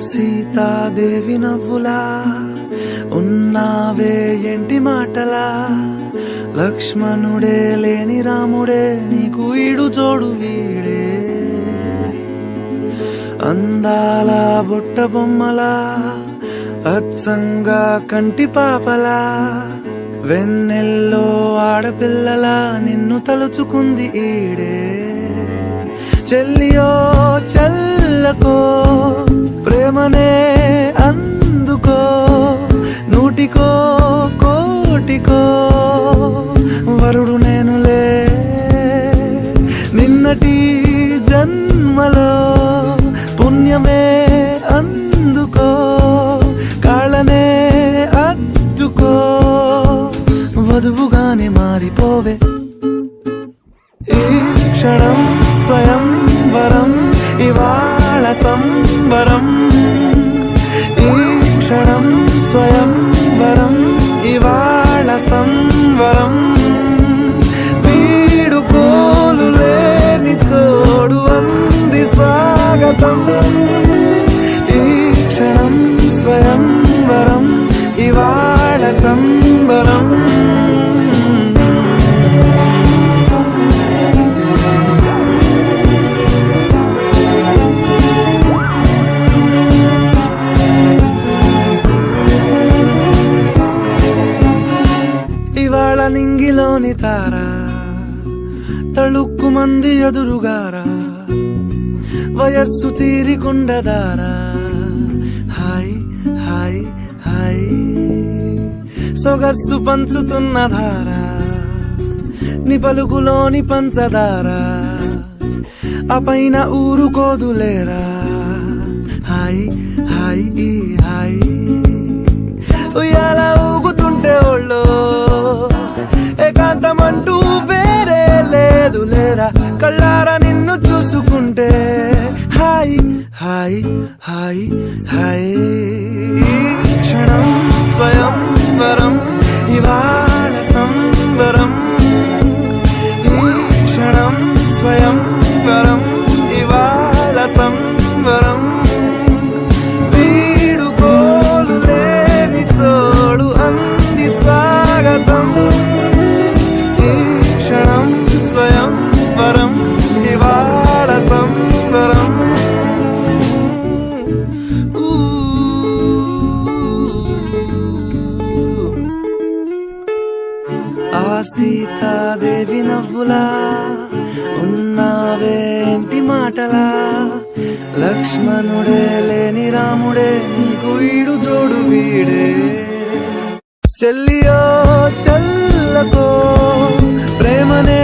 సీతాదేవి నవ్వులా ఉన్నావే ఎంటి మాటలా, లక్ష్మణుడే లేని రాముడే నీకు ఈడు జోడు వీడే. అందాల బుట్ట బొమ్మలా అచ్చంగా కంటి పాపలా, వెన్నెల్లో ఆడపిల్లలా నిన్ను తలుచుకుంది ఈడే. చెల్లియో చెల్లకో ప్రేమనే అందుకో, నూటికో కోటికో వరుడు నేనులే. నిన్నటి జన్మలో పుణ్యమే అందుకో, కాళ్ళనే అద్దుకో, వధువుగానే మారిపోవే. ఈ క్షణం స్వయం వరం, ఇవాళ సంబరం. ఈ క్షణం స్వయం వరం, ఇవాళ సంబరం. వీడుకోలు లేని తోడు అంది స్వాగతం. ఈ క్షణం స్వయం వరం, ఇవాళ సంబరం. ఇవాళ నింగిలోని తారా తళుక్కు మంది ఎదురుగారా, వయస్సు తీరికుండదారా. హాయ్ హాయ్ హాయ్ సొగస్సు పంచుతున్న ధారా, ని పలుకులోని పంచదారా, ఆ పైన ఊరుకోదులేరా. హాయ్ హాయ్ ఈ హాయ్ ఉయ్యాల ఊగుతుంటే ఒళ్ళో ఏకాంతమంటూ వేరే లేదు లేరా. కళ్ళారా నిన్ను చూసుకుంటే హాయ్ హాయ్ హాయ్ హాయ్. క్షణం స్వయం వరం, ఇవాళ సంబరం. ఈ క్షణం స్వయం వరం, ఇవాళ సంబరం. వీడుకోలు లేని తోడు అంది స్వాగతం. ఈ క్షణం స్వయం వరం, ఇవాళ సంబరం. ఆ సీతాదేవి నవ్వులా ఉన్నావేంటి మాటలా, లక్ష్మణుడే లేని రాముడే నీకు ఈడు జోడు వీడే. చెల్లియో చెల్లకో ప్రేమనే